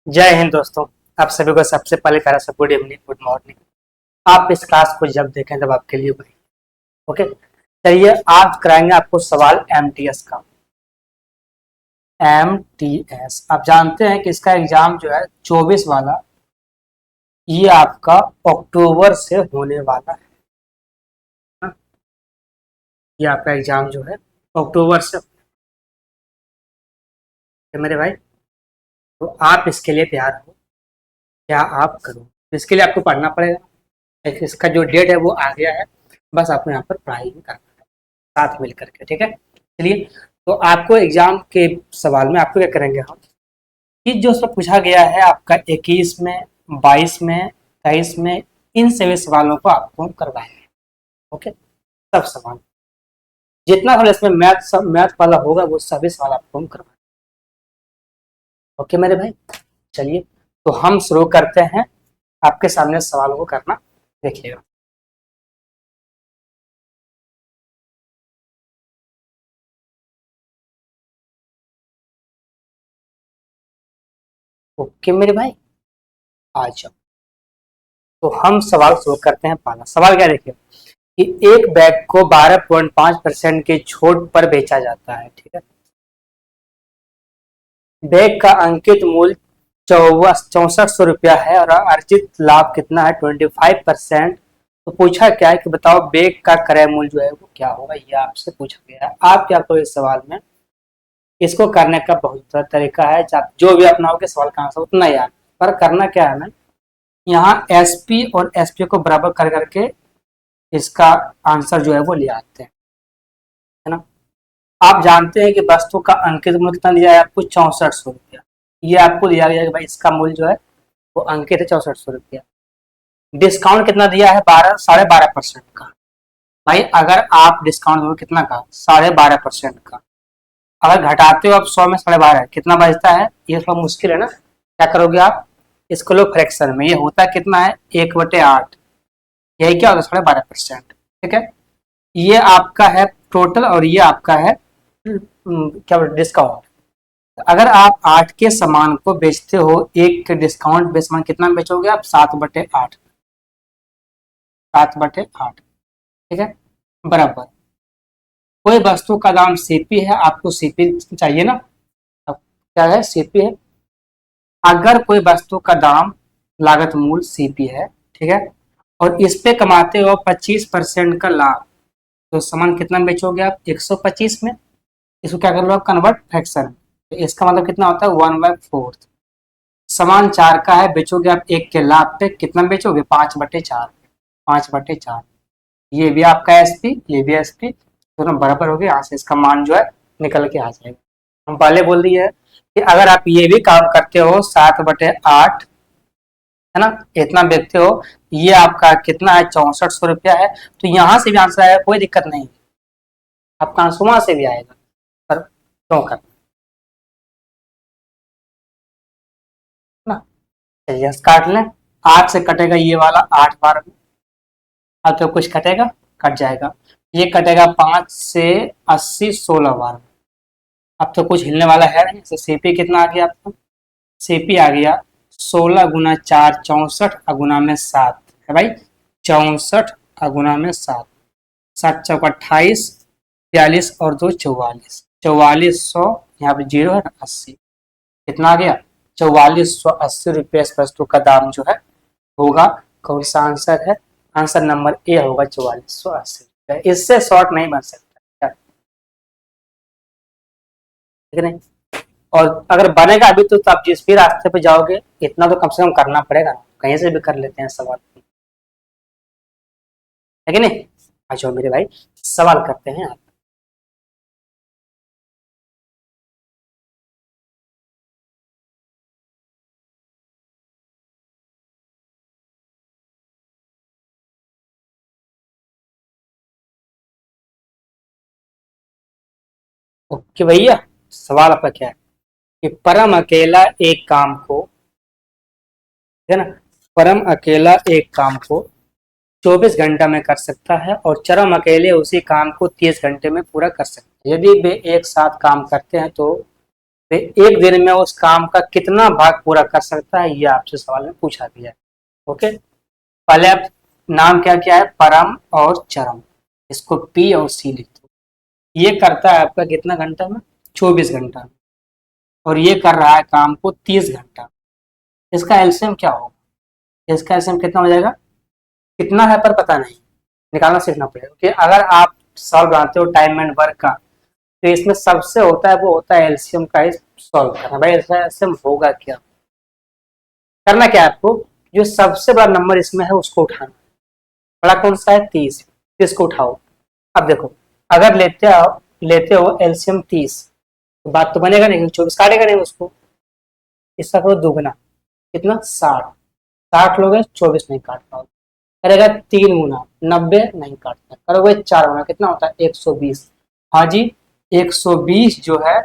जय हिंद दोस्तों। आप सभी को सबसे पहले प्यारा सा गुड इवनिंग, गुड मॉर्निंग। आप इस क्लास को जब देखें तब आपके लिए भाई ओके। चलिए आज कराएंगे आपको सवाल एमटीएस का। एमटीएस आप जानते हैं कि इसका एग्जाम जो है 24 वाला, ये आपका अक्टूबर से होने वाला है ना? ये आपका एग्जाम जो है अक्टूबर से है मेरे भाई। तो आप इसके लिए तैयार हो, क्या आप करो। इसके लिए आपको पढ़ना पड़ेगा। इसका जो डेट है वो आ गया है, बस आपको यहाँ पर पढ़ाई भी करना है साथ मिल करके, ठीक है। चलिए, तो आपको एग्जाम के सवाल में आपको क्या करेंगे हम कि जो सब पूछा गया है आपका 21 में, 22 में, 23 में, इन सभी सवालों को आपको हम करवाएंगे। ओके, सब सवाल जितना सवाल इसमें मैथ सब मैथ वाला होगा वो सभी सवाल आपको हम करवाएंगे। ओके मेरे भाई, चलिए तो हम शुरू करते हैं। आपके सामने सवालों को करना देखिएगा। ओके मेरे भाई, आ जाओ। तो हम सवाल शुरू करते हैं। पहला सवाल क्या देखिए कि एक बैग को 12.5% के छूट पर बेचा जाता है, ठीक है। बैग का अंकित मूल्य 6400 रुपया है और अर्जित लाभ कितना है 25%। तो पूछा क्या है कि बताओ बैग का क्रय मूल्य जो है वो क्या होगा, ये आपसे पूछा गया है। आप क्या करो इस सवाल में, इसको करने का बहुत सारा तरीका है, जो भी अपनाओगे सवाल का आंसर उतना याद। पर करना क्या है ना, यहाँ एसपी और एसपी को बराबर कर करके इसका आंसर जो है वो ले आते हैं, है ना। आप जानते हैं कि वस्तु का अंकित मूल्य कितना दिया है आपको 6400 रुपया। ये आपको दिया गया है कि भाई इसका मूल्य जो है वो अंकित है 6400 रुपया। डिस्काउंट कितना दिया है 12.5% का। भाई अगर आप डिस्काउंट दोगे कितना का 12.5% का, अगर घटाते हो आप 100 में 12.5 कितना बचता है, ये थोड़ा मुश्किल है ना। क्या करोगे आप, इसको लो फ्रैक्शन में, ये होता कितना है 1/8, यही क्या होगा 12.5%, ठीक है। ये आपका है टोटल और ये आपका है क्या बोलते डिस्काउंट। अगर आप 8 के सामान को बेचते हो, एक के डिस्काउंट पे सामान कितना में बेचोगे आप 7/8, 7/8, ठीक है। बराबर कोई वस्तु का दाम सीपी है, आपको सीपी चाहिए ना। अब क्या है सीपी है, अगर कोई वस्तु का दाम लागत मूल सीपी है, ठीक है, और इस पे कमाते हो 25% का लाभ, तो सामान कितना में बेचोगे आप 125 में। इसको क्या कर लो आप कन्वर्ट फ्रैक्शन, तो इसका मतलब कितना होता है 1/4। सामान 4 का है, बेचोगे आप एक के लाभ पे, कितना बेचोगे 5/4, 5/4। ये भी आपका एसपी, ये भी एसपी, दोनों बराबर हो गए। यहाँ से इसका मान जो है निकल के आ जाएगा। हम पहले बोल दिए है कि अगर आप ये भी काम करते हो 7/8, है ना, इतना बेचते हो, ये आपका कितना है 6400 रुपया है, तो यहाँ से भी आंसर आएगा, कोई दिक्कत नहीं। आपका आंसर वहां से भी आएगा, पर क्यों कर ना। चलिए काट लें, 8 से कटेगा ये वाला 8 बार में, अब तो कुछ कटेगा, कट जाएगा। ये कटेगा 5 से 80 16 बार में, अब तो कुछ हिलने वाला है नहीं। तो सीपी कितना आ गया आपका, सीपी आ गया 16 × 4 64 अगुना में 7 है भाई, 64 अगुना में 7, 7 × 4 = 28, 42 और 2 44, 4400, यहाँ पे जीरो है ना 80, कितना आ गया 4480 रुपये इस वस्तु का दाम जो है होगा। कौन सा आंसर है, आंसर नंबर ए होगा 4480। इससे शॉर्ट नहीं बन सकता, ठीक है नहीं। और अगर बनेगा अभी तो आप जिस भी रास्ते पे जाओगे इतना तो कम से कम करना पड़ेगा, कहीं से भी कर लेते हैं सवाल, है कि नहीं। अच्छा मेरे भाई सवाल करते हैं आप। ओके भैया, सवाल आपका क्या है कि परम अकेला एक काम को, है ना, परम अकेला एक काम को 24 घंटा में कर सकता है और चरम अकेले उसी काम को 30 घंटे में पूरा कर सकते हैं। यदि वे एक साथ काम करते हैं तो तो एक दिन में उस काम का कितना भाग पूरा कर सकता है, ये आपसे सवाल में पूछा गया है। ओके, पहले आप नाम क्या क्या है, परम और चरम, इसको पी और सी लिख दो। ये करता है आपका कितना घंटा में, 24 घंटा में, और ये कर रहा है काम को 30 घंटा। इसका एलसीएम क्या होगा, इसका एलसीएम कितना हो जाएगा, कितना है पर पता नहीं, निकालना सीखना पड़ेगा। कि अगर आप सॉल्व बनाते हो टाइम एंड वर्क का, तो इसमें सबसे होता है वो होता है एलसीएम का ही सॉल्व करना। भाई इसका एलसीएम होगा क्या, करना क्या है आपको, जो सबसे बड़ा नंबर इसमें है उसको उठाना। बड़ा कौन सा है, 30, 30 को उठाओ। अब देखो, अगर लेते हो एलसीएम 30, तो बात तो बनेगा नहीं, 24 काटेगा नहीं उसको। इसका करो दुगना, कितना, 60, 60 लोगे 24 नहीं काट पाओगे। करेगा 3 गुना 90, नहीं काटता। करोगे 4 गुना, कितना होता है, 120। हाँ जी, 120 जो है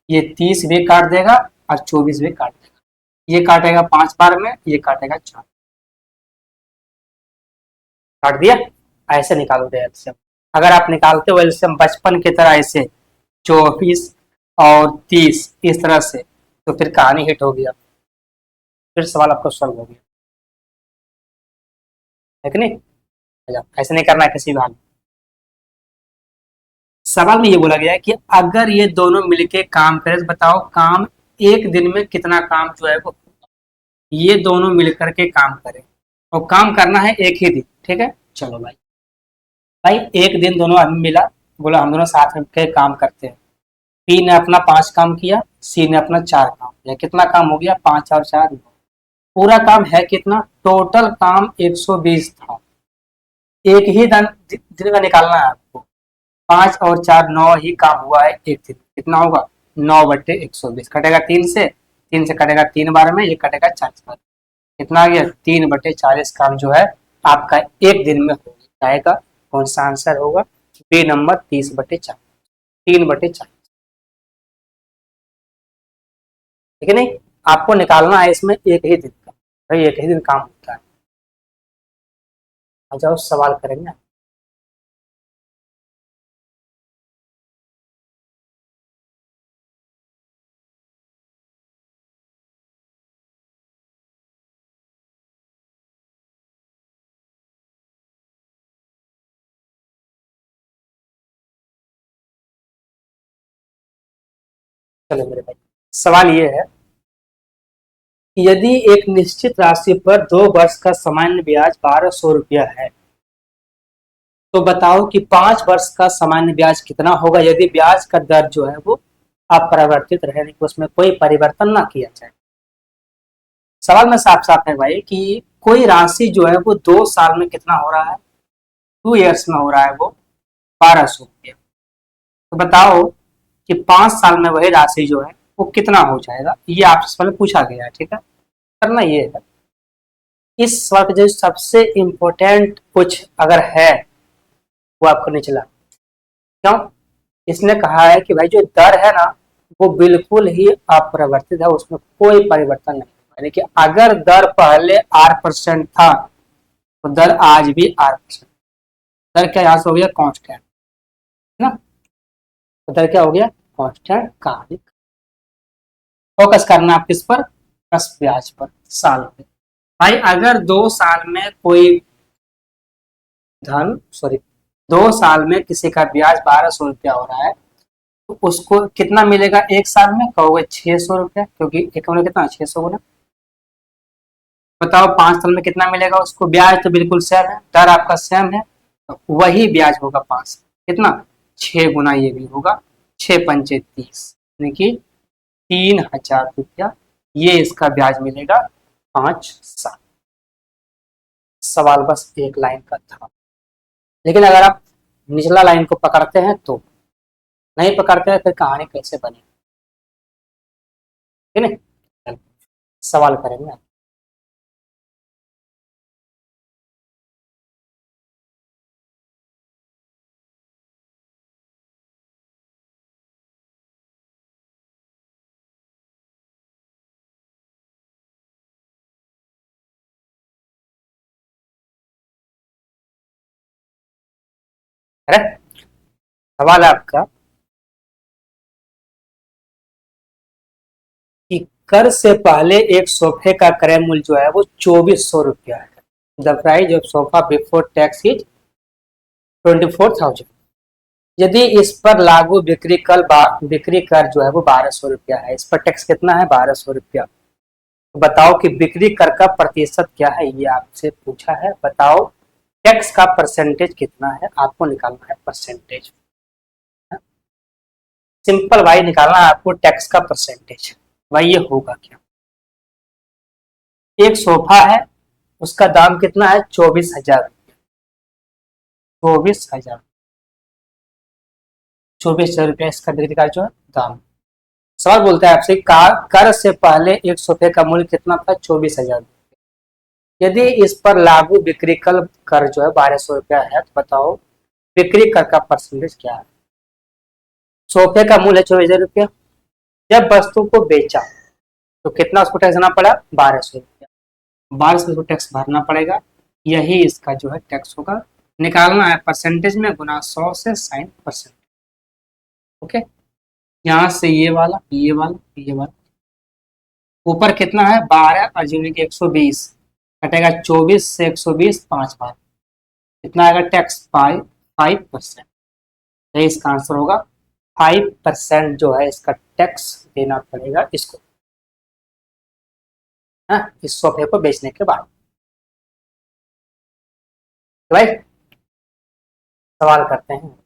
ये 30 भी काट देगा और 24 भी काट देगा। ये काटेगा 5 बार में, ये काटेगा 4, काट दिया। ऐसे निकालोगे एलसीएम। अगर आप निकालते हो एलसीएम बचपन की तरह ऐसे 24 और 30 इस तरह से, तो फिर कहानी हिट हो गया, फिर सवाल आपको सॉल्व हो गया, है कि नहीं। अच्छा, ऐसे नहीं करना है किसी भी हाल में। सवाल में ये बोला गया है कि अगर ये दोनों मिलके काम करें तो बताओ काम एक दिन में कितना काम जो है वो, ये दोनों मिलकर के काम करें, और काम करना है एक ही दिन, ठीक है। चलो भाई, भाई एक दिन दोनों आदमी मिला, बोला हम दोनों साथ में के काम करते हैं। पी ने अपना 5 काम किया, सी ने अपना 4 काम किया, कितना काम हो गया, 5 और 4 पूरा काम है कितना, टोटल काम 120 था। एक ही दिन का निकालना है आपको। 5 और 4 9 ही काम हुआ है एक दिन, कितना होगा, 9/120, कटेगा 3 से, 3 से कटेगा 3 बार में, ये कटेगा 40 बार। कितना आ गया, 3/40 काम जो है आपका एक दिन में हो जाएगा। कौन सा आंसर होगा, बी नंबर, 30/40, 3/40, ठीक है नहीं। आपको निकालना है इसमें एक ही दिन का, भाई एक ही दिन काम होता है। आ जाओ सवाल करेंगे। चलो मेरे भाई, सवाल ये है, यदि एक निश्चित राशि पर 2 वर्ष का सामान्य ब्याज 1200 रुपया है, तो बताओ कि 5 वर्ष का सामान्य ब्याज कितना होगा यदि ब्याज का दर जो है वो अपरिवर्तित रहे, कि उसमें कोई परिवर्तन ना किया जाए। सवाल में साफ साफ है भाई कि कोई राशि जो है वो 2 साल में कितना हो रहा है, 2 ईयर्स में हो रहा है वो 1200 रुपया। तो बताओ कि 5 साल में वही राशि जो है वो कितना हो जाएगा, ये आपसे पहले पूछा गया है, ठीक है। करना ये है, इस वक्त जो सबसे इम्पोर्टेंट कुछ अगर है वो आपको निचला, क्यों, इसने कहा है कि भाई जो दर है ना वो बिल्कुल ही अपरिवर्तित है, उसमें कोई परिवर्तन नहीं है। यानी कि अगर दर पहले R% था तो दर आज भी R%। दर क्या यहाँ से हो गया कांस्टेंट, है ना। तो दर क्या हो गया, कांस्टेंट कालिक। फोकस करना आप किस पर, बस ब्याज पर, साल पे। भाई अगर 2 साल में कोई धन, सॉरी, 2 साल में किसी का ब्याज 1200 रुपया हो रहा है, तो उसको कितना मिलेगा एक साल में, कहोगे 600 रुपया, क्योंकि एक में कितना 600 गुना। बताओ 5 साल में कितना मिलेगा उसको, ब्याज तो बिल्कुल सेम है, दर आपका सेम है, तो वही ब्याज होगा 5, कितना, 6 गुना ये भी होगा, 6×5 = 30, यानी कि 3000 रुपया ये इसका ब्याज मिलेगा 5 साल। सवाल बस एक लाइन का था, लेकिन अगर आप निचला लाइन को पकड़ते हैं तो, नहीं पकड़ते हैं फिर कहानी कैसे बनी, ठीक है ना। सवाल करेंगे। अरे सवाल है आपका, कर से पहले एक सोफे का क्रय मूल्य जो है वो 2400 रुपया है। The price of sofa before tax is 24,000। यदि इस पर लागू बिक्री कर जो है वो 1200 रुपया है, इस पर टैक्स कितना है? 1200 रुपया। तो बताओ कि बिक्री कर का प्रतिशत क्या है, ये आपसे पूछा है। बताओ टैक्स का परसेंटेज कितना है, आपको निकालना है परसेंटेज। सिंपल भाई, निकालना है आपको टैक्स का परसेंटेज। भाई ये होगा क्या? एक सोफा है, उसका दाम कितना है? 24,000। 24,000, 24,000 रुपया इसका बिक्री का जो है दाम। सवाल बोलता है आपसे कर से पहले एक सोफे का मूल्य कितना था? 24,000। यदि इस पर लागू बिक्री कर जो है 1200 रुपया है, तो बताओ बिक्री कर का परसेंटेज क्या है? सोफे का मूल्य है 24,000 रुपया। जब वस्तु को बेचा तो कितना उसको टैक्स देना पड़ा? 1200 रुपया। 1200 रुपया टैक्स भरना पड़ेगा, यही इसका जो है टैक्स होगा। निकालना है परसेंटेज में, गुना 100 से 60%। ओके, यहाँ से ये वाला, ये वाला, ये वाला, ऊपर कितना है? 12 और यूनिट 120 कटेगा 24 से 120, 5 बार कितना आएगा टैक्स? 5%। यही इसका आंसर होगा। 5% जो है इसका टैक्स देना पड़ेगा इसको, है इस सोफे को बेचने के बाद। तो भाई सवाल करते हैं।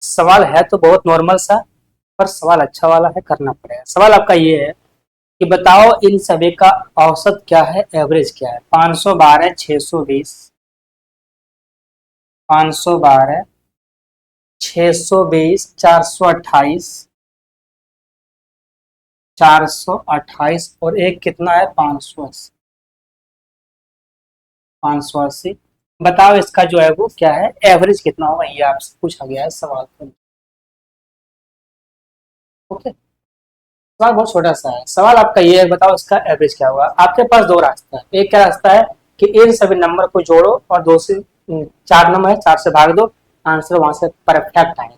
सवाल है तो बहुत नॉर्मल सा, पर सवाल अच्छा वाला है, करना पड़ेगा। सवाल आपका ये है कि बताओ इन सभी का औसत क्या है, एवरेज क्या है? 512, 620, 512, 620, 428, 428 और एक कितना है? 580, 580। बताओ इसका जो है वो क्या है, एवरेज कितना होगा, ये आपसे पूछा गया है सवाल को। ओके, सवाल बहुत छोटा सा है। सवाल आपका ये है, बताओ इसका एवरेज क्या होगा। आपके पास दो रास्ता है। एक क्या रास्ता है कि इन सभी नंबर को जोड़ो और दो से चार नंबर है, 4 से भाग दो, आंसर वहां से परफेक्ट आएगा।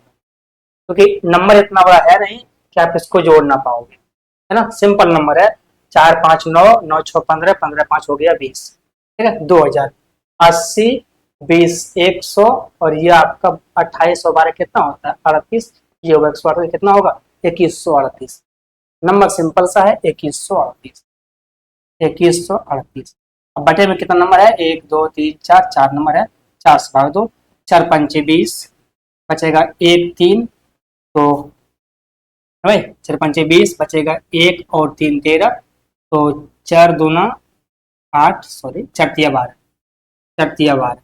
क्योंकि नंबर इतना बड़ा है नहीं कि आप इसको जोड़ ना पाओगे, है ना। सिंपल नंबर है, 4 5 9, 9 6 15, 15 5 हो गया 20, ठीक है। 2000, 80, 20, 100 और ये आपका 2812 कितना होता है? 38। ये होगा 138, कितना होगा? 2138। नंबर सिंपल सा है, 2138, 2138। अब बटे में कितना नंबर है? 1 2 3 4, 4 नंबर है, 4 से भाग दो, 4 पंचे 20, बचेगा 1 3, तो भाई 4 पंचे 20, बचेगा 1 और 3 13, तो 4 दूना 8, सॉरी 4 तिया 12, 4 तिया 12।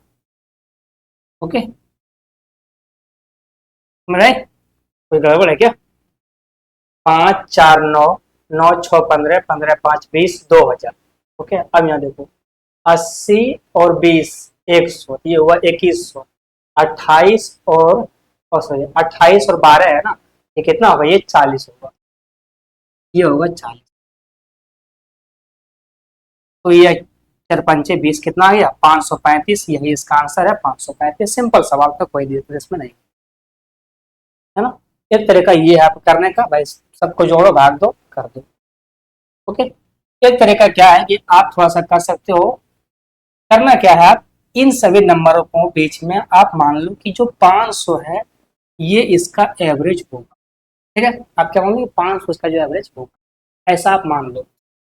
ओके, कोई गड़बड़ है क्या? 5 4 9, 9 6 15, 15 5 20, 2000। ओके, अब यहाँ देखो 80 और 20, 100, ये हुआ 2100। 28 और सॉरी 28 और 12 है ना, ये कितना होगा? ये 40 होगा, ये होगा 40। तो ये 4 पंचे 20 कितना आ गया? 535। यही इसका आंसर है, 535। सिंपल सवाल था, कोई दिक्कत इसमें नहीं, है ना। एक तरीका ये है आप करने का, भाई सबको जोड़ो, भाग दो, कर दो। ओके, एक तरीका क्या है कि आप थोड़ा सा कर सकते हो। करना क्या है, आप इन सभी नंबरों को बीच में आप मान लो कि जो 500 है ये इसका एवरेज होगा, ठीक है। आप क्या मानोगे? 500 इसका जो एवरेज होगा, ऐसा आप मान लो।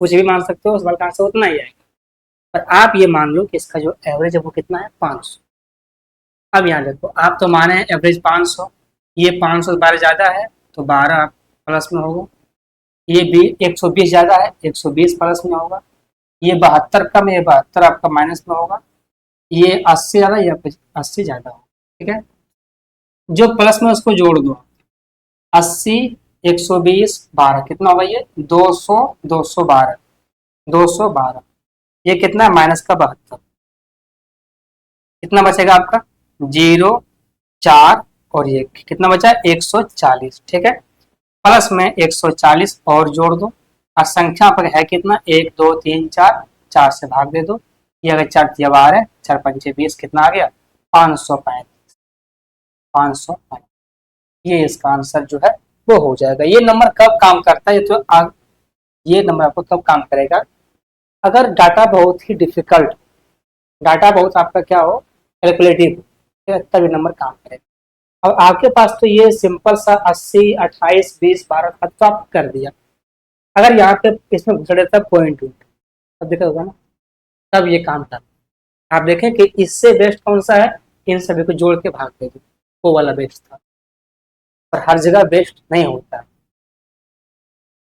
कुछ भी मान सकते हो, सवाल का आंसर उतना ही आएगा, पर आप ये मान लो कि इसका जो एवरेज है वो कितना है? 500। अब यहाँ देखो, आप तो माने एवरेज 500, ये 500 से 12 ज्यादा है तो 12 प्लस में होगा। ये भी 120 ज्यादा है, 120 प्लस में होगा। ये 72 कम है, ये 72 आपका माइनस में होगा। ये 80 ज्यादा, ये 80 ज्यादा होगा, ठीक है। जो प्लस में उसको जोड़ दो, 80, 120, 12 कितना होगा? ये 200, 212, 212। ये कितना है? माइनस का 72। कितना बचेगा आपका? 0, 4 और ये कितना बचा 140, ठीक है। प्लस में 140 और जोड़ दो, और संख्या पर है कितना 1 2 3 4, 4 से भाग दे दो। ये अगर 4 दिया 12 है, 4 पंचे 20, कितना आ गया 535, 535। ये इसका आंसर जो है वो हो जाएगा। ये नंबर कब काम करता है, तो ये नंबर आपको कब काम करेगा, अगर डाटा बहुत ही डिफिकल्ट, डाटा बहुत आपका क्या हो कैलकुलेटिव, तब ये नंबर काम करेगा। और आपके पास तो ये सिंपल सा 80 28 20 12 था तो आप कर दिया। अगर यहाँ पे इसमें घुस रहे था पॉइंट टू, तब देखा होगा ना, तब ये काम था। आप देखें कि इससे बेस्ट कौन सा है, इन सभी को जोड़ के भाग दे दो, वो वाला बेस्ट था। पर हर जगह बेस्ट नहीं होता है।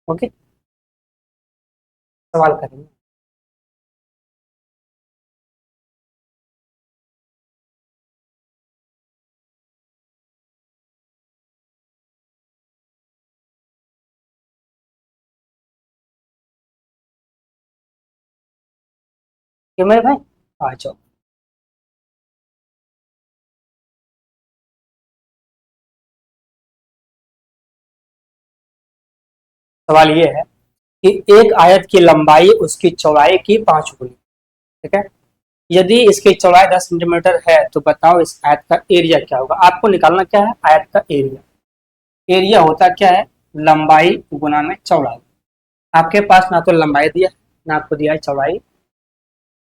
ओके, सवाल करेंगे। क्यों मेरे भाई, आ जाओ। सवाल ये है कि एक आयत की लंबाई उसकी चौड़ाई की 5 गुनी, ठीक है। यदि इसकी चौड़ाई 10 सेंटीमीटर है तो बताओ इस आयत का एरिया क्या होगा। आपको निकालना क्या है, आयत का एरिया। एरिया होता क्या है, लंबाई गुना में चौड़ाई। आपके पास ना तो लंबाई दिया है, ना आपको दिया है चौड़ाई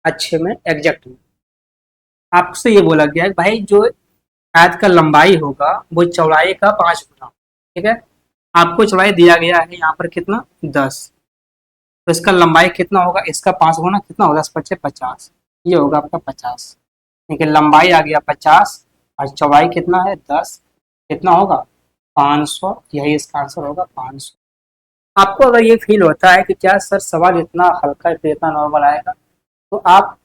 अच्छे में एग्जैक्ट में। आपसे ये बोला गया है भाई जो आयत का लंबाई होगा वो चौड़ाई का 5 गुना, ठीक है। आपको चौड़ाई दिया गया है यहाँ पर कितना 10, तो इसका लंबाई कितना होगा, इसका 5 गुना कितना होगा, 10 पचे 50, ये होगा आपका 50। ठीक है, लंबाई आ गया 50 और चौड़ाई कितना है 10, कितना होगा 500, यही इसका आंसर होगा 500। आपको अगर ये फील होता है कि क्या सर सवाल इतना हल्का है इतना नॉर्मल आएगा, तो आप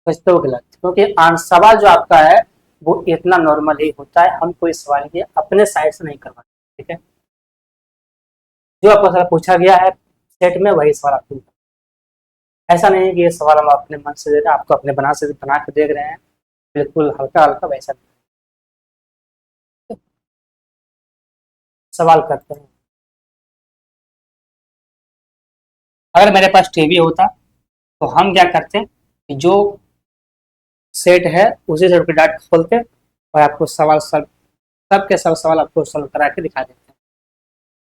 सोचते हो गलत, क्योंकि सवाल जो आपका है वो इतना नॉर्मल ही होता है। हम कोई सवाल ये अपने साइड से नहीं करवाते, ठीक है। जो आपको सवाल पूछा गया है सेट में वही सवाल आपको, ऐसा नहीं है कि ये सवाल हम अपने मन से दे रहे हैं, आपको अपने बना के देख रहे हैं, बिल्कुल हल्का हल्का वैसा नहीं। सवाल करते हैं। अगर मेरे पास टीवी होता तो हम क्या करते हैं कि जो सेट है उसी सेट पे डाट खोलते और आपको सवाल सब सबके सब सवाल आपको सॉल्व करा के दिखा देते हैं,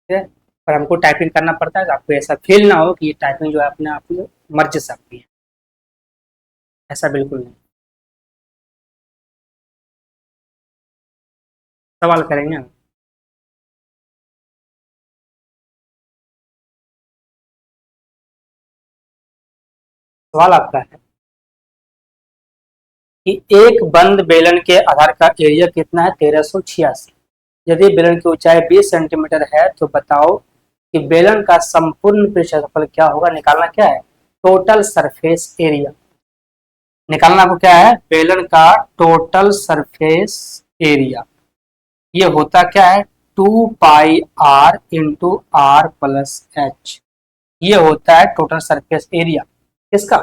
ठीक है। पर हमको टाइपिंग करना पड़ता है, तो आपको ऐसा फील ना हो कि ये टाइपिंग जो है अपने आप ही मर्जी से आपकी है, ऐसा बिल्कुल नहीं। सवाल करेंगे हम। सवाल आपका है कि एक बंद बेलन के आधार का एरिया कितना है 1386। यदि बेलन की ऊंचाई 20 सेंटीमीटर है तो बताओ कि बेलन का संपूर्ण क्षेत्रफल क्या होगा। निकालना क्या है, टोटल सरफेस एरिया। निकालना आपको क्या है, बेलन का टोटल सरफेस एरिया। ये होता क्या है 2 पाई r into r plus h। ये होता है टोटल सरफेस एरिया किसका,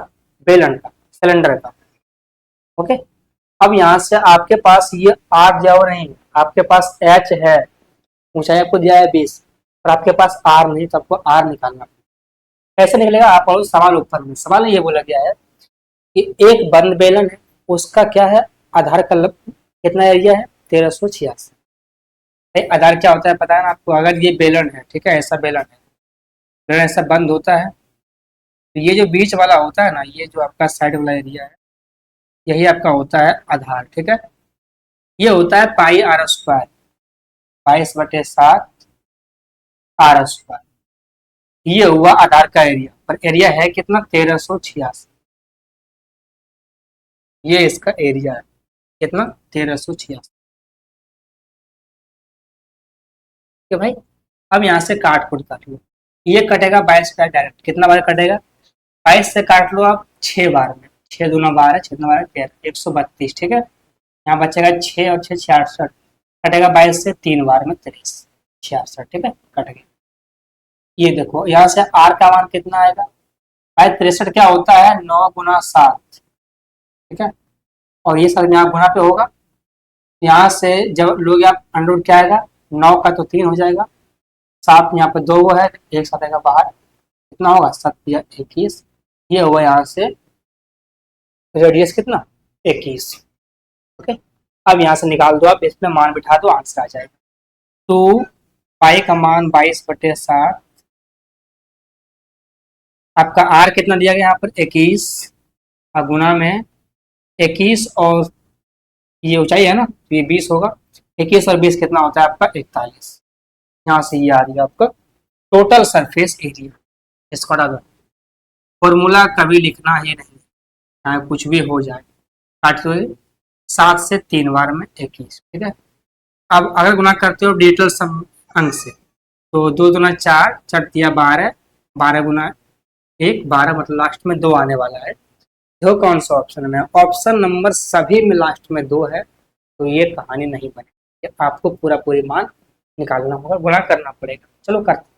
बेलन का, सिलेंडर का। ओके, अब यहाँ से आपके पास ये आर जाओ नहीं, आपके पास एच है, ऊंचाई आपको दिया है 20, और आपके पास आर नहीं, तो आपको आर निकालना। कैसे निकलेगा, आप पढ़ो सवाल ऊपर में। सवाल में ये बोला गया है कि एक बंद बेलन है, उसका क्या है आधार का कितना एरिया है 1386। आधार क्या होता है पता है ना आपको, अगर ये बेलन है, ठीक है, ऐसा बेलन है, बेलन ऐसा बंद होता है, तो ये जो बीच वाला होता है ना, ये जो आपका साइड वाला एरिया है, यही आपका होता है आधार, ठीक है। ये होता है पाई r², 22/7 r²। ये हुआ आधार का एरिया, पर एरिया है कितना 1386। ये इसका एरिया है कितना 1386, ठीक है भाई। अब यहाँ से काट लो, ये कटेगा 22 का डायरेक्ट, कितना बार कटेगा 22 से काट लो आप 6 बार में, 6 दूना 12, 6 दूना 12 13, 132, ठीक है। यहाँ बचेगा 6 और 6 66, कटेगा 22 से 3 बार में 30, 66, ठीक है, कट गया। ये देखो यहाँ से आर का मान कितना आएगा भाई, 63 क्या होता है 9 गुना 7, ठीक है। और ये सब यहाँ गुना पे होगा, यहाँ से जब लोग आप अंडर रूट क्या आएगा, 9 का तो 3 हो जाएगा, 7 यहाँ पे 2 वो है, एक साथ आएगा बाहर, कितना होगा 7 या 21, ये हुआ यहाँ से रेडियस कितना 21। ओके, अब यहाँ से निकाल दो, आप इसमें मान बिठा दो, आंसर आ जाएगा। तो पाई का मान 22/60, आपका आर कितना दिया गया यहाँ पर 21, गुना में 21 और ये ऊंचाई है ना, तो ये 20 होगा, 21 और 20 कितना होता है आपका 41। यहाँ से ये आ रही है आपका टोटल सरफेस एरिया। इसको हटा दो, फॉर्मूला कभी लिखना ही नहीं, चाहे कुछ भी हो जाए, काट दो 7 से 3 बार में 21, ठीक है। अब अगर गुना करते हो डिजिटल सम अंक से, तो 2 दूना 4, 4 तिया 12, 12 गुना 1 12, मतलब लास्ट में 2 आने वाला है। देखो कौन सा ऑप्शन में, ऑप्शन नंबर सभी में लास्ट में 2 है, तो ये कहानी नहीं बनेगी, आपको पूरा पूरी मान निकालना होगा, गुणा करना पड़ेगा। चलो करते,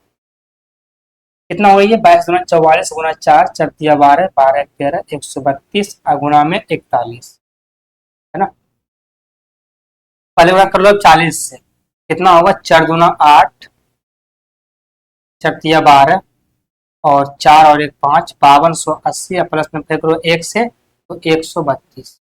कितना हो गई है 22 गुना 44 गुना 4, 4 तिया 12, 12 13, 132 गुना में 41, है ना। पहले गुणा कर लो 40 से, कितना होगा 4 दूना 8, 4 तिया 12 और 4 और 1 5, 5280, प्लस में फिर करो 1 से तो 132,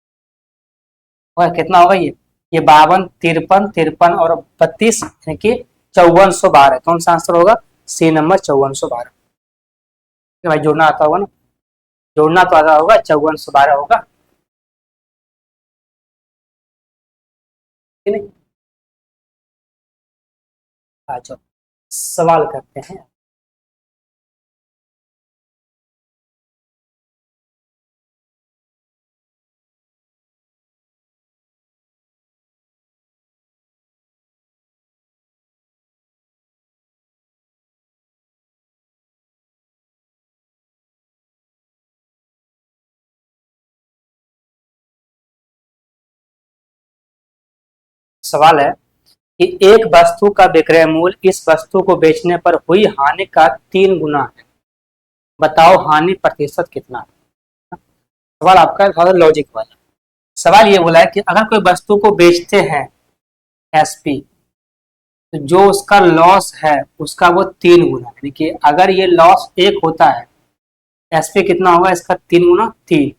और कितना होगा ये 52 53 53 और 32 यानी कि 5412, कौन सा आंसर होगा, सी नंबर 5412। भाई जोड़ना आता होगा ना, जोड़ना तो आता होगा, 5412 होगा कि नहीं। आ जाओ सवाल करते हैं। सवाल है कि एक वस्तु का विक्रय मूल्य इस वस्तु को बेचने पर हुई हानि का 3 गुना है, बताओ हानि प्रतिशत कितना है। सवाल आपका है थोड़ा लॉजिक वाला। सवाल ये बोला है कि अगर कोई वस्तु को बेचते हैं एसपी, तो जो उसका लॉस है उसका वो 3 गुना, यानी कि अगर ये लॉस 1 होता है, एसपी कितना होगा इसका 3 गुना 3।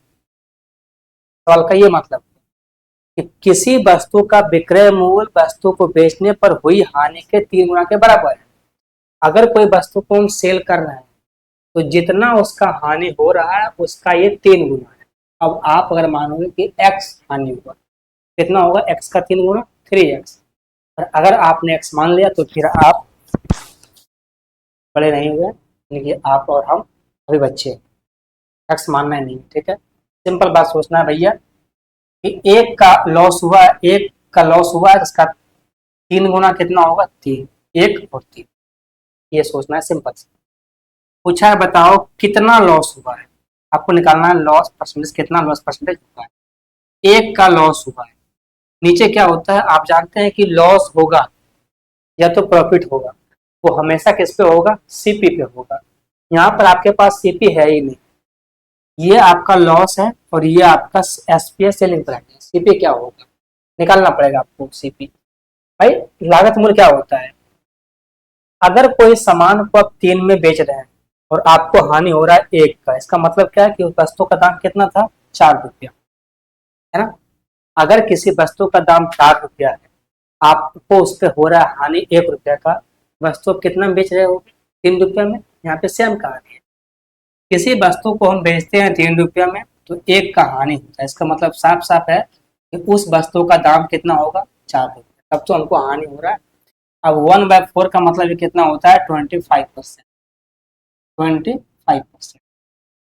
सवाल का ये मतलब कि किसी वस्तु का विक्रय मूल्य वस्तु को बेचने पर हुई हानि के 3 गुना के बराबर है। अगर कोई वस्तु को हम सेल कर रहे हैं, तो जितना उसका हानि हो रहा है उसका ये 3 गुना है। अब आप अगर मानोगे कि एक्स हानि हुआ, कितना होगा एक्स का 3 गुना 3x, और अगर आपने एक्स मान लिया तो फिर आप बड़े नहीं हुए, यानी कि आप और हम अभी बच्चे, एक्स मानना ही नहीं, ठीक है। सिंपल बात सोचना है भैया कि एक का लॉस हुआ, एक का लॉस हुआ है, इसका 3 गुना कितना होगा 3, 1 और 3, ये सोचना है सिंपल से। पूछा है बताओ कितना लॉस हुआ है, आपको निकालना है लॉस परसेंटेज, कितना लॉस परसेंटेज हुआ है। एक का लॉस हुआ है, नीचे क्या होता है आप जानते हैं कि लॉस होगा या तो प्रॉफिट होगा, वो हमेशा किस पे होगा, सीपी पे होगा। यहाँ पर आपके पास सीपी है ही नहीं, ये आपका लॉस है और ये आपका एसपीएस सेलिंग प्राइस है। सीपी क्या होगा निकालना पड़ेगा आपको। सीपी भाई लागत मूल्य क्या होता है, अगर कोई सामान को आप 3 में बेच रहे हैं और आपको हानि हो रहा है 1 का, इसका मतलब क्या है कि उस वस्तु का दाम कितना था 4 रुपया, है ना। अगर किसी वस्तु का दाम 4 रुपया है, आपको उस पर हो रहा है हानि 1 रुपया का, वस्तु कितना में बेच रहे हो 3 रुपया में, यहाँ पे सेम कहानी है। किसी वस्तु को हम बेचते हैं 3 रुपया में तो 1 का हानि होता है, इसका मतलब साफ साफ है कि उस वस्तु का दाम कितना होगा 4 रुपया, तब तो हमको हानि हो रहा है। अब 1/4 का मतलब कितना होता है 25%, 25%,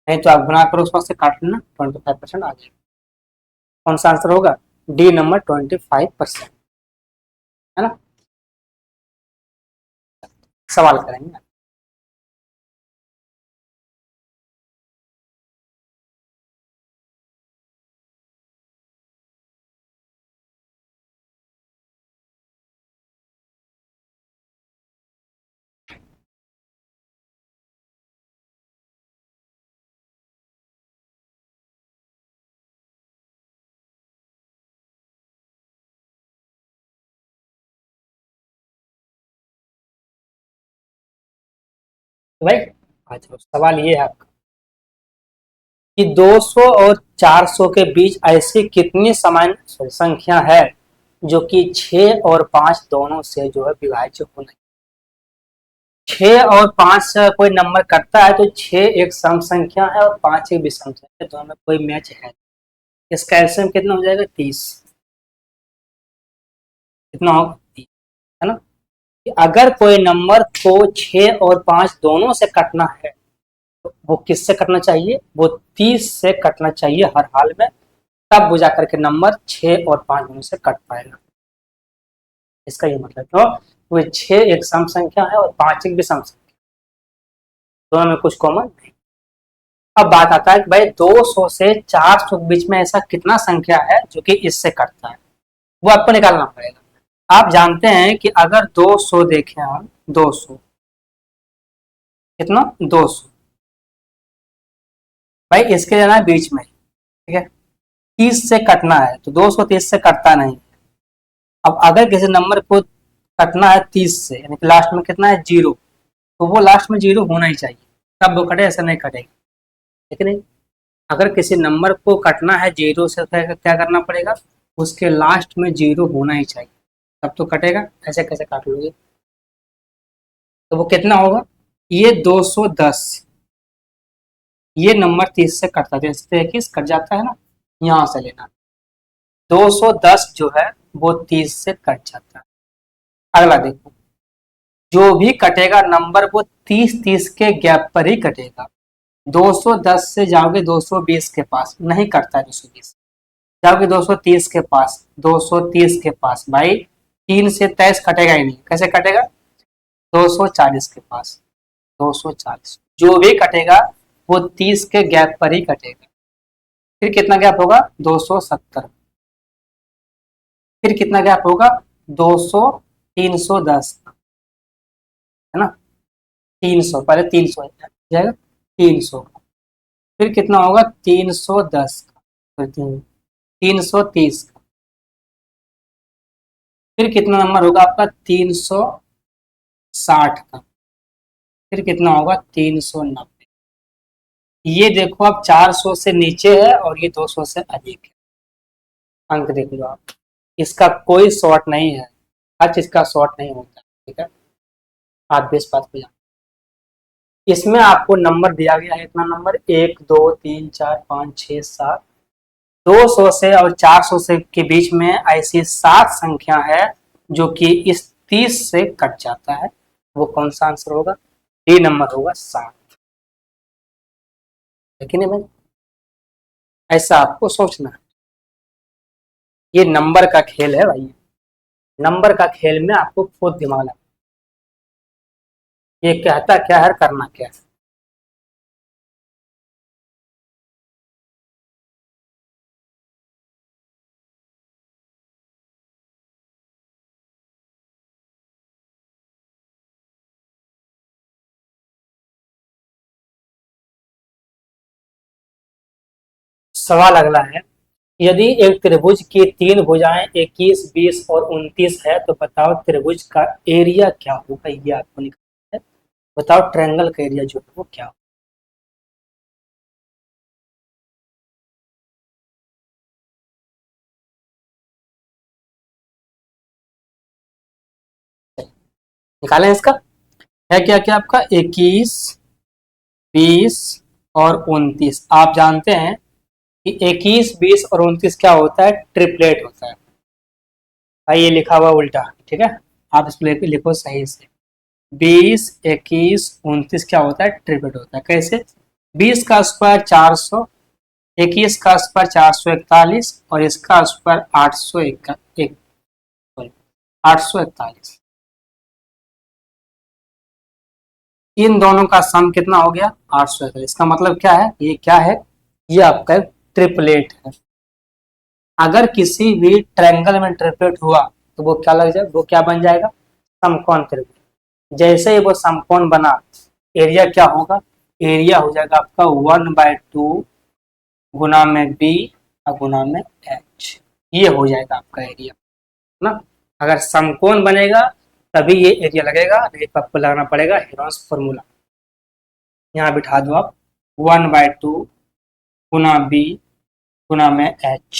नहीं तो आप गुना करो उस वक्त से काट लेना 25% आ जाएगा। कौन सा आंसर होगा, डी नंबर 25%, है ना। सवाल करेंगे। तो भाई आ जाओ, सवाल ये है आपका कि 200 और 400 के बीच ऐसी कितनी समान संख्या है जो कि 6 और 5 दोनों से जो है विभाज्य हो नहीं। 6 और 5 से कोई नंबर कटता है तो 6 एक सम संख्या है और 5 एक विषम संख्या है, दोनों में कोई मैच है। इसका एलसीएम कितना हो जाएगा? 30। कितना होगा? 30, है ना। कि अगर कोई नंबर को 6 और 5 दोनों से कटना है तो वो किससे कटना चाहिए? वो 30 से कटना चाहिए हर हाल में, तब वो जाकर के नंबर 6 और 5 दोनों से कट पाएगा। इसका ये मतलब तो वो 6 एक सम संख्या है और 5 एक विषम संख्या, दोनों में कुछ कॉमन नहीं। अब बात आता है कि भाई 200 से 400 के बीच में ऐसा कितना संख्या है जो कि इससे कटता है, वो आपको निकालना पड़ेगा। आप जानते हैं कि अगर 200 देखें हम, 200 कितना? 200 भाई इसके जाना है बीच में, ठीक है। 30 से कटना है तो 200 30 से कटता नहीं। अब अगर किसी नंबर को कटना है 30 से, यानी कि लास्ट में कितना है? 0, तो वो लास्ट में 0 होना ही चाहिए, तब वो कटे, ऐसा नहीं कटेगा, ठीक है नहीं। अगर किसी नंबर को कटना है 0 से तो क्या करना पड़ेगा? उसके लास्ट में 0 होना ही चाहिए, तब तो कटेगा। ऐसे कैसे काट लोगे? तो वो कितना होगा? ये 210, ये नंबर 30 से कटता है, जैसे 21 कट जाता है ना, यहाँ से लेना। 210 जो है वो 30 से कट जाता है। अगला देखो, जो भी कटेगा नंबर वो 30-30 के गैप पर ही कटेगा। 210 से जाओगे 220 के पास, नहीं कटता है 220। जाओगे 230 के पास, 230 के पास, भाई 3 से 23 कटेगा ही नहीं, कैसे कटेगा? 240 के पास, 240, जो भी कटेगा वो 30 के गैप पर ही कटेगा। फिर कितना गैप होगा? 270। फिर कितना गैप होगा? 200, 310, है ना। 300, पहले 300 जाएगा, 300। फिर कितना होगा? 310 का, फिर 330 का। फिर कितना नंबर होगा आपका? 360 का। फिर कितना होगा? 390। ये देखो अब 400 से नीचे है और ये 200 से अधिक है। अंक देख लो आप, इसका कोई शॉर्ट नहीं है, हर चीज का शॉर्ट नहीं होता, ठीक है। आप भी इस बात को जान, इसमें आपको नंबर दिया गया है, इतना नंबर 1 2 3 4 5 6 7, 200 से और 400 से के बीच में ऐसी 7 संख्या है जो कि इस 30 से कट जाता है। वो कौन सा आंसर होगा? डी नंबर होगा 7, लेकिन भाई ऐसा आपको सोचना है, ये नंबर का खेल है भाई, नंबर का खेल में आपको खुद दिमाग लगा, ये कहता क्या है, करना क्या है। सवाल अगला है, यदि एक त्रिभुज की 3 भुजाएं 21, 20 और 29 है तो बताओ त्रिभुज का एरिया क्या होगा? ये आपको निकालना है। बताओ ट्रायंगल का एरिया जो है वो क्या होगा? निकालें इसका। है क्या क्या आपका? 21, 20 और 29। आप जानते हैं कि 21, 20 और 29 क्या होता है? ट्रिपलेट होता है भाई, ये लिखा हुआ उल्टा, ठीक है। आप इसको लिखो सही से। 20, 21, 29 क्या होता है? ट्रिपलेट होता है। कैसे? 20 का स्क्वायर 400, 21 का स्क्वायर 441 और इसका स्क्वायर 841। इन दोनों का सम कितना हो गया? 841। इसका मतलब क्या है? ये क्या है? ये आपका ट्रिपलेट है। अगर किसी भी ट्रायंगल में ट्रिपलेट हुआ तो वो क्या लग जाए, वो क्या बन जाएगा? समकोण त्रिभुज। जैसे ही वो समकोण बना, एरिया क्या होगा? एरिया हो जाएगा आपका 1/2 गुना में बी और गुना में एच। ये हो जाएगा आपका एरिया, है ना। अगर समकोण बनेगा तभी ये एरिया लगेगा, नहीं तो आपको लगाना पड़ेगा हेरोंस फॉर्मूला। यहाँ बिठा दो आप 1/2 गुना बी गुना में एच।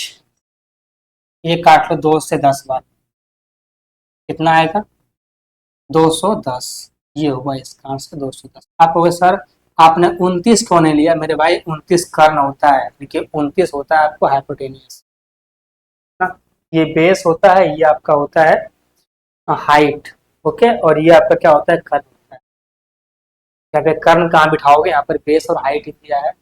ये काट लो 2 से 10 बार, कितना आएगा 210। ये होगा इसका आंसर 210। आप कहोगे सर आपने 29 क्यों नहीं लिया? मेरे भाई 29 कर्ण होता है, देखिए 29 होता है आपको हाइपोटेनियस ना, ये बेस होता है, ये आपका होता है हाइट। ओके, और ये आपका क्या होता है कर्ण होता है। यहाँ पे कर्ण कहाँ बिठाओगे? यहाँ पर बेस और हाइट ही दिया है।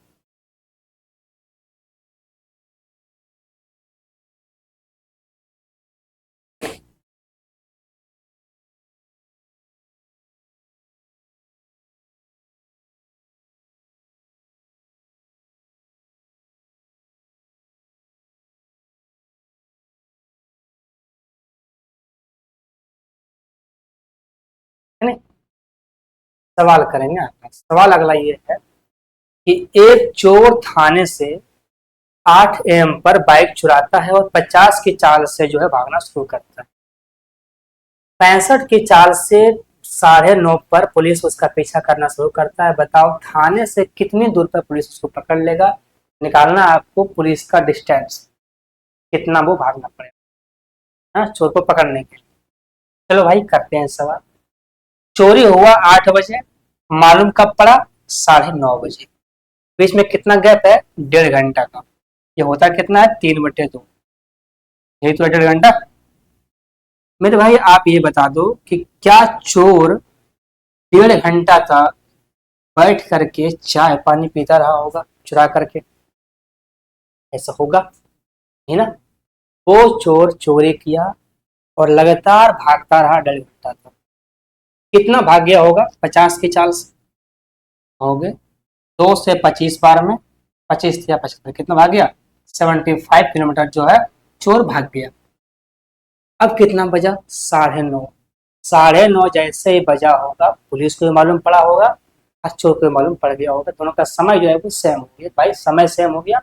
है नहीं? सवाल करेंगे आपका सवाल अगला ये है कि एक चोर थाने से 8 AM पर बाइक चुराता है और 50 की चाल से जो है भागना शुरू करता है। 65 की चाल से 9:30 पर पुलिस उसका पीछा करना शुरू करता है। बताओ थाने से कितनी दूर पर पुलिस उसको पकड़ लेगा? निकालना है आपको पुलिस का डिस्टेंस, कितना वो भागना पड़ेगा हाँ चोर को पकड़ने के लिए। चलो भाई करते हैं सवाल। चोरी हुआ 8 बजे, मालूम कब पड़ा? 9:30 बजे। बीच में कितना गैप है? 1.5 घंटा का। ये होता कितना है? 3/2। यही तो 1.5 घंटा। मेरे भाई आप ये बता दो कि क्या चोर 1.5 घंटा तक बैठ करके चाय पानी पीता रहा होगा चुरा करके? ऐसा होगा है ना? वो चोर चोरी किया और लगातार भागता रहा 1.5 घंटा तक। कितना भाग गया होगा 50 की चाल से? हो गए 2 से 25 बार में 25 या 75 कितना भाग गया? 75 किलोमीटर जो है चोर भाग गया। अब कितना बजा? 9:30। 9:30 जैसे ही बजा होगा पुलिस को भी मालूम पड़ा होगा और चोर को भी मालूम पड़ गया होगा। दोनों का समय जो है वो सेम हो गया। भाई समय सेम हो गया।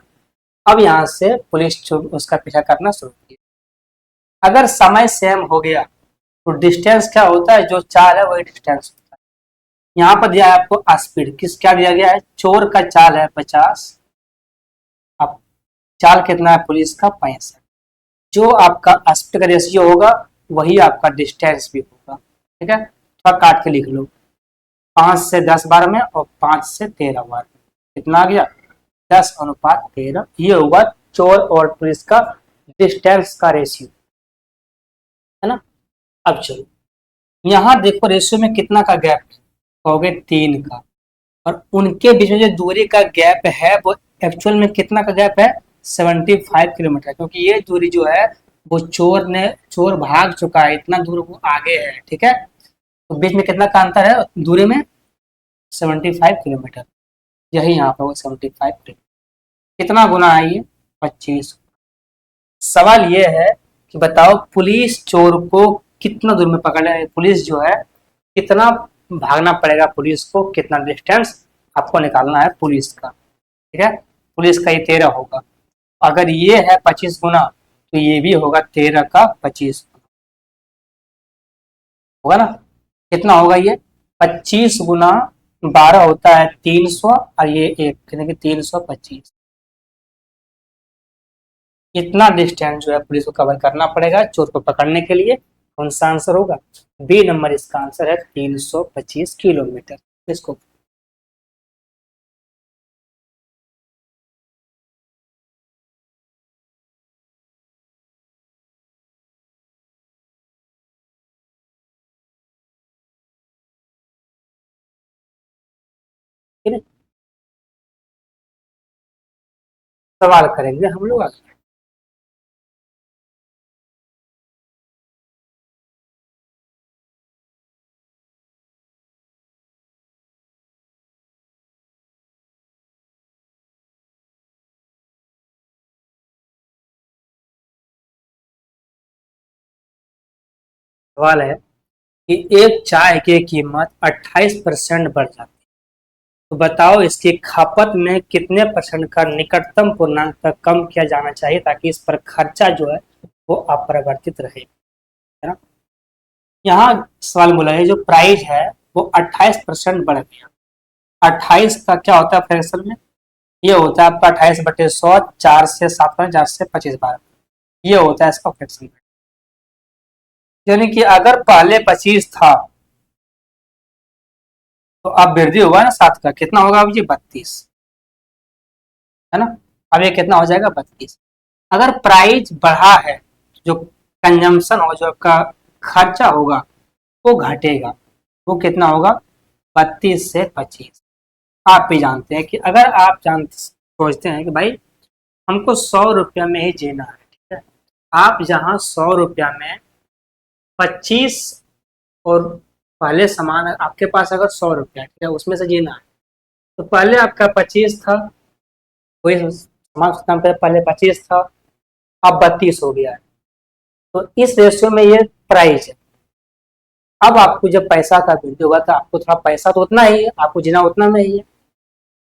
अब यहाँ से पुलिस उसका पीछा करना शुरू किया। अगर समय सेम हो गया तो डिस्टेंस क्या होता है? जो चाल है वही डिस्टेंस होता है। यहाँ पर दिया है आपको स्पीड, किस क्या दिया गया है? चोर का चाल है 50, अब चाल कितना है पुलिस का? 65। जो आपका स्पीड का रेशियो होगा वही आपका डिस्टेंस भी होगा। ठीक है, थोड़ा काट के लिख लो। 5 से 10 बार में और 5 से 13 बार में कितना आ गया? 10:13। ये होगा चोर और पुलिस का डिस्टेंस का रेशियो, है ना? अब चलो यहाँ देखो रेशियो में कितना का गैप है? हो गए 3 का। और उनके बीच में जो दूरी का गैप है वो एक्चुअल में कितना का गैप है? 75 किलोमीटर। क्योंकि ये दूरी जो है वो चोर भाग चुका है, इतना दूर वो आगे है। ठीक है, तो बीच में कितना का अंतर है दूरी में? 75 किलोमीटर। यही यहाँ पर वो 75 किलोमीटर। कितना गुना है ये? 25। सवाल ये है कि बताओ पुलिस चोर को कितना दूर में पकड़ ले? पुलिस जो है कितना भागना पड़ेगा पुलिस को, कितना डिस्टेंस आपको निकालना है पुलिस का। ठीक है, पुलिस का ये 13 होगा। अगर ये है 25 गुना तो ये भी होगा 13 का 25 होगा ना? कितना होगा ये? 25 गुना 12 होता है 300 और ये एक यानी कि 325। इतना डिस्टेंस जो है पुलिस को कवर करना पड़ेगा चोर को पकड़ने के लिए। कौन सा आंसर होगा? बी नंबर इसका आंसर है 325 किलोमीटर। इसको ठीक है, सवाल करेंगे हम लोग आगे। सवाल है कि एक चाय की कीमत 28% बढ़ जाती है, तो बताओ इसकी खपत में कितने परसेंट का निकटतम पूर्णांक तक कम किया जाना चाहिए ताकि इस पर खर्चा जो है वो अपरिवर्तित रहे, है ना? यहाँ सवाल बोला है जो प्राइस है वो 28% बढ़ गया। 28 का क्या होता है फ्रैक्शन में? ये होता है आपका 28/100, 4 से 7 करें, 4 से 25 बार, ये होता है इसका फ्रैक्शन। यानी कि अगर पहले 25 था तो अब वृद्धि हुआ ना 7 का, कितना होगा अब ये 32, है ना। अब ये कितना हो जाएगा 32। अगर प्राइस बढ़ा है, जो कंजम्पशन हो, जो आपका खर्चा होगा वो घटेगा, वो कितना होगा 32 से 25। आप भी जानते हैं कि अगर आप सोचते हैं कि भाई हमको 100 रुपया में ही जीना है, ठीक है, आप जहाँ 100 रुपया में 25 और पहले सामान आपके पास अगर 100 रुपया, ठीक है, उसमें से जीना है, तो पहले आपका 25 था, वही सामान खत्म कर पहले 25 था, अब 32 हो गया है। तो इस रेशियो में ये प्राइस है। अब आपको जब पैसा का वृद्धि होगा तो आपको थोड़ा पैसा तो उतना ही है, आपको जीना उतना में ही है।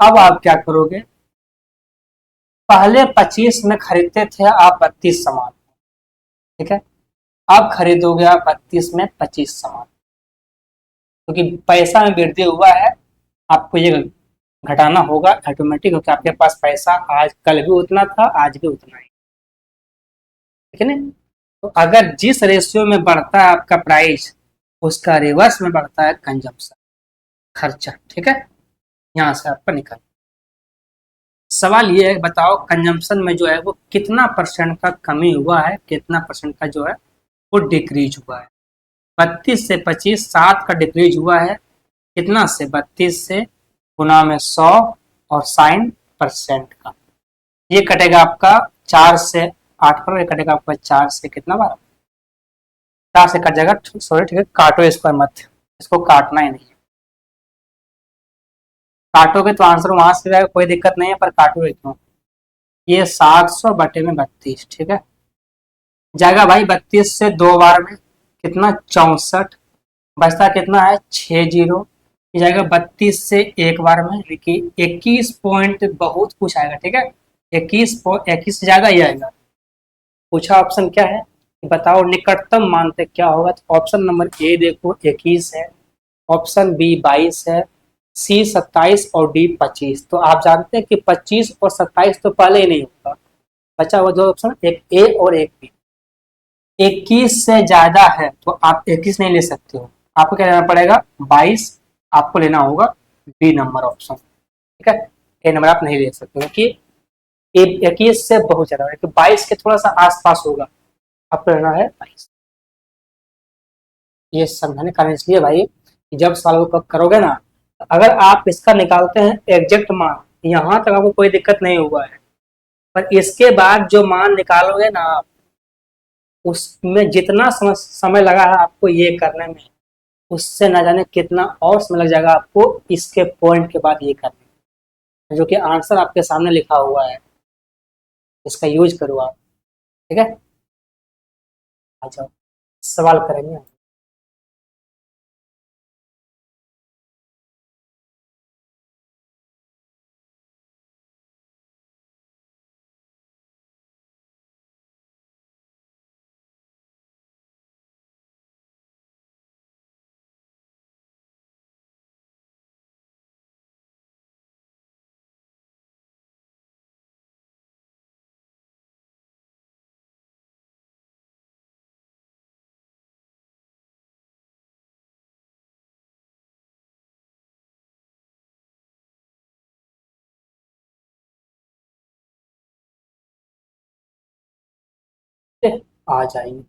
अब आप क्या करोगे, पहले 25 में खरीदते थे आप 32 सामान, ठीक है, अब खरीदोगे आप 32 में 25 सामान, क्योंकि पैसा में वृद्धि हुआ है, आपको ये घटाना होगा ऑटोमेटिक, क्योंकि आपके पास पैसा आज कल भी उतना था, आज भी उतना ही, ठीक है ना। तो अगर जिस रेशियो में बढ़ता है आपका प्राइस, उसका रिवर्स में बढ़ता है कंजम्पशन, खर्चा, ठीक है। यहाँ से आपका निकल, सवाल ये है, बताओ कंजम्पशन में जो है वो कितना परसेंट का कमी हुआ है, कितना परसेंट का जो है वो डिक्रीज हुआ है। 32 से 25, 7 का डिक्रीज हुआ है, कितना से 32 से, गुना में 100 और साइन परसेंट का, ये कटेगा आपका 4 से 8 पर, ये कटेगा आपका 4 से कितना बार, 4 से कट जाएगा, सॉरी, ठीक है, काटो इसको मत, इसको काटना ही नहीं है, काटोगे तो आंसर वहां से जाएगा, कोई दिक्कत नहीं है, पर काटोगे क्यों। ये 700 बटे में 32, ठीक है, जाएगा भाई 32 से 2 बार में कितना 64, बचता कितना है 60, ये जाएगा 32 से 1 बार में, देखिए 21 पॉइंट बहुत कुछ आएगा, ठीक है, 21 से जाएगा, ये आएगा। पूछा ऑप्शन क्या है, बताओ निकटतम मानते क्या होगा, तो ऑप्शन नंबर ए देखो 21 है, ऑप्शन बी 22 है, सी 27 और डी 25। तो आप जानते हैं कि 25 और 27 तो पहले ही नहीं होगा, बचा हुआ दो ऑप्शन, एक ए और एक बी। 21 से ज्यादा है तो आप 21 नहीं ले सकते हो, आपको क्या लेना पड़ेगा 22, आपको लेना होगा बी नंबर ऑप्शन, ठीक है। ए नंबर आप नहीं ले सकते हो कि 21 से बहुत ज्यादा है, 22 के थोड़ा सा आसपास होगा, आपको लेना है 22। ये समझाने का कारण इसलिए भाई कि जब सवाल को करोगे ना, अगर आप इसका निकालते हैं एग्जैक्ट मान, यहाँ तक आपको कोई दिक्कत नहीं हुआ है, पर इसके बाद जो मान निकालोगे ना आप, उसमें जितना समय लगा है आपको ये करने में, उससे ना जाने कितना और समय लग जाएगा आपको इसके पॉइंट के बाद ये करने में, जो कि आंसर आपके सामने लिखा हुआ है, इसका यूज करो आप, ठीक है। आ जाओ, सवाल करेंगे। आ जाइए,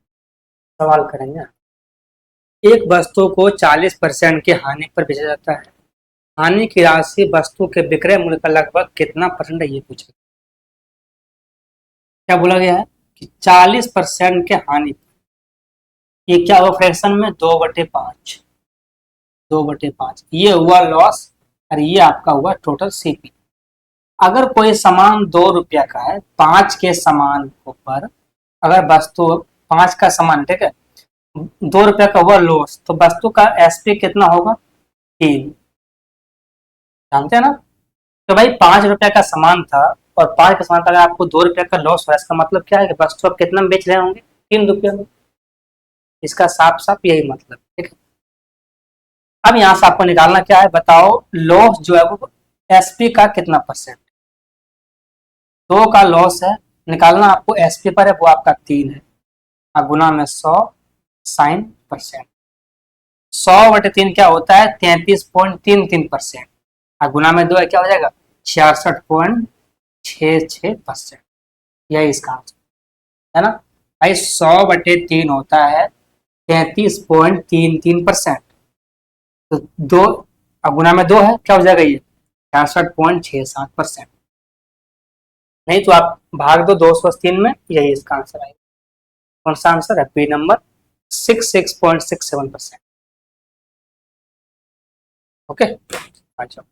सवाल करेंगे। एक वस्तु को 40% की हानि पर बेचा जाता है, हानि की राशि वस्तु के विक्रय मूल्य का लगभग कितना परसेंट है, ये पूछा। क्या बोला गया है कि 40% के हानि, ये क्या हुआ फ्रैक्शन में 2/5, 2/5 ये हुआ लॉस, और ये आपका हुआ टोटल सीपी। अगर कोई सामान 2 रुपया का है, 5 के सामान पर अगर वस्तु 5 का सामान, ठीक है, 2 रुपया का हुआ लॉस, तो वस्तु का एसपी कितना होगा 3, जानते हैं ना। तो भाई 5 रुपया का सामान था, और 5 का सामान का अगर आपको 2 रुपया का लॉस हुआ, इसका मतलब क्या है कि वस्तु आप कितना में बेच रहे होंगे 3 रुपया में, इसका साफ साफ यही मतलब, ठीक है। अब यहां से आपको निकालना क्या है, बताओ लॉस जो है वो एसपी का कितना परसेंट, 2 का लॉस है, निकालना आपको एसपी पर है वो आपका 3 है, गुना में 100 साइन परसेंट, 100/3 क्या होता है 33.33%, गुना में 2 है क्या हो जाएगा 66.66%, यही इसका आंसर है ना भाई। 100/3 होता है 33.33%, तो 2 गुना में 2 है क्या हो जाएगा ये 66.67%, नहीं तो आप भाग दो 203 में, यही इसका आंसर आएगा। कौन सा आंसर है, बी नंबर 66.67%। ओके, अच्छा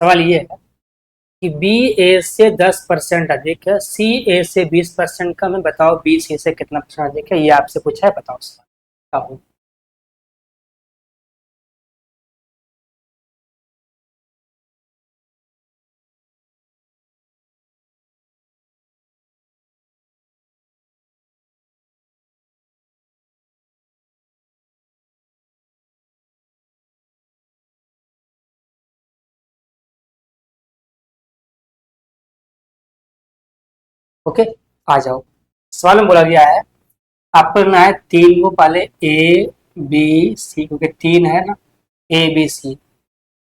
सवाल ये है कि बी ए से 10% अधिक है, सी ए से 20% कम है, बताओ बी सी से कितना परसेंट अधिक है, ये आपसे पूछा है, बताओ क्या होगा। ओके, आ जाओ, सवाल में बोला गया है आपको लेना है 3 को, पहले ए बी सी, क्योंकि 3 है ना, ए बी सी,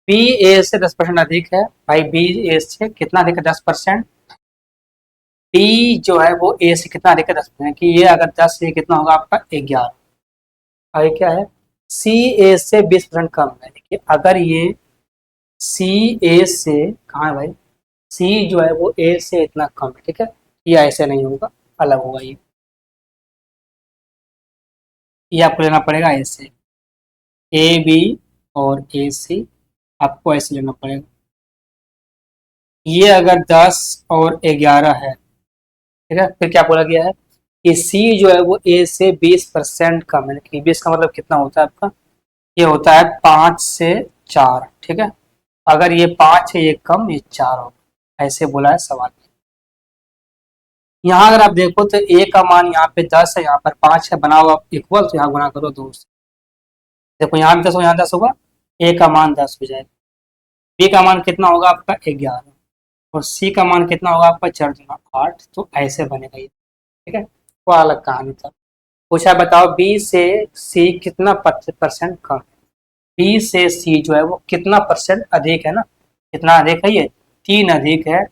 बी ए से 10% अधिक है, भाई बी ए से कितना अधिक है 10%, बी जो है वो ए से कितना अधिक है 10%, कि ये अगर 10 से कितना होगा आपका 11, आगे क्या है सी ए से 20% कम है, देखिए अगर ये सी ए से, कहाँ है भाई, सी जो है वो ए से इतना कम है, ठीक है, ये ऐसे नहीं होगा, अलग होगा ये आपको लेना पड़ेगा ऐसे, ए बी और ए सी आपको ऐसे लेना पड़ेगा, ये अगर 10 और 11 है, ठीक है, फिर क्या बोला गया है कि सी जो है वो ए से 20% कम है, कि 20 का मतलब कितना होता है आपका, ये होता है 5 से 4, ठीक है, अगर ये 5 है ये कम, ये 4 होगा, ऐसे बोला है सवाल। यहाँ अगर आप देखो तो ए का मान यहाँ पे 10 है, यहाँ पर 5 है, बना हुआ इक्वल, तो यहाँ गुना करो 2 से, देखो यहाँ भी 10 हो यहाँ 10 होगा, ए का मान 10 हो जाएगा, बी का मान कितना होगा आपका 11, और सी का मान कितना होगा आपका 4 दूना 8, तो ऐसे बनेगा ये, ठीक है, वो अलग कहानी था। पूछा बताओ बी से सी कितना परसेंट कम है, बी से सी जो है वो कितना परसेंट अधिक है ना, कितना अधिक है ये 3 अधिक है,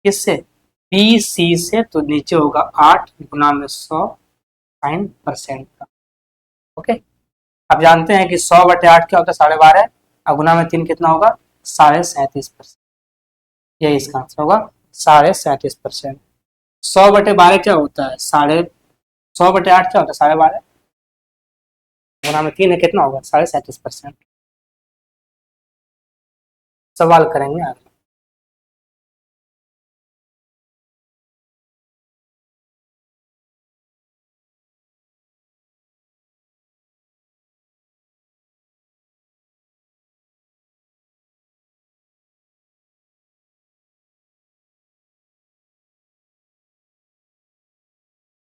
किससे बी सी से, तो नीचे होगा 8 गुना में 100 साइन परसेंट का। ओके, अब जानते हैं कि 100/8 क्या होता है 12.5, और गुना में 3 कितना होगा 37.5%, यही इसका आंसर होगा 37.5%। 100/12 क्या होता है 100/8 क्या होता है 12.5, गुना में 3 है कितना होगा 37.5%। सवाल करेंगे आगे।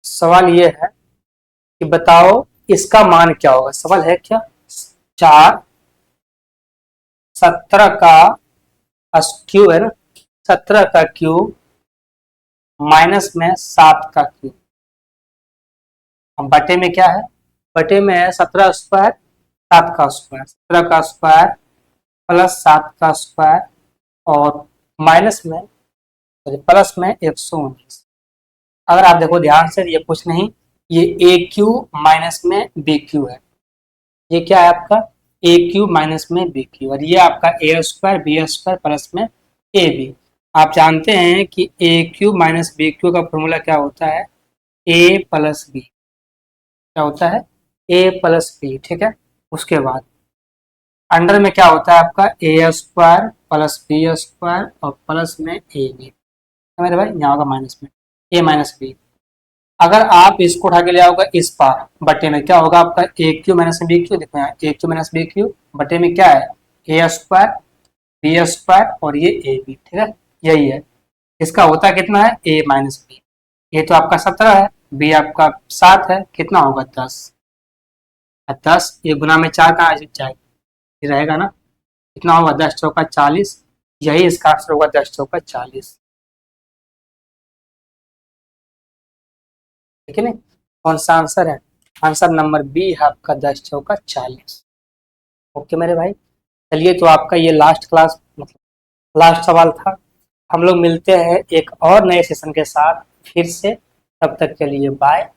सवाल ये है कि बताओ इसका मान क्या होगा, सवाल है क्या, 4 17 का क्यूब है ना, 17 का क्यूब माइनस में 7 का क्यूब, बटे में क्या है, बटे में है 17 स्क्वायर 7 का स्क्वायर, 17 का स्क्वायर प्लस 7 का स्क्वायर, और माइनस में प्लस में 119। अगर आप देखो ध्यान से, ये कुछ नहीं, ये ए क्यू माइनस में बी क्यू है, ये क्या है आपका ए क्यू माइनस में बी क्यू, और ये आपका ए स्क्वायर बी स्क्वायर प्लस में ए बी। आप जानते हैं कि ए क्यू माइनस बी क्यू का फॉर्मूला क्या होता है, ए प्लस बी, क्या होता है ए प्लस बी, ठीक है, उसके बाद अंडर में क्या होता है आपका ए स्क्वायर प्लस बी स्क्वायर और प्लस में ए बी, मेरे भाई यहाँ होगा माइनस में ए माइनस बी। अगर आप इसको उठा के ले आओगे इस पार बटे में क्या होगा आपका ए क्यू माइनस बी क्यू, देखो यहाँ ए क्यू माइनस बी क्यू बटे में क्या है ए स्क्वायर बी स्क्वायर और ये ए बी, ठीक है यही है। इसका होता कितना है ए माइनस बी, ये तो आपका 17 है, बी आपका 7 है, कितना होगा 10। 10 ये गुना में 4 कहाँ जाएगा, ये रहेगा ना, कितना होगा 10 चौका 40, यही इसका आंसर होगा 10 चौका 40, ठीक है ना। कौन सा आंसर है, आंसर नंबर बी है आपका 10 चौका 40। ओके मेरे भाई, चलिए तो आपका ये लास्ट क्लास मतलब लास्ट सवाल था। हम लोग मिलते हैं एक और नए सेशन के साथ फिर से, तब तक के लिए बाय।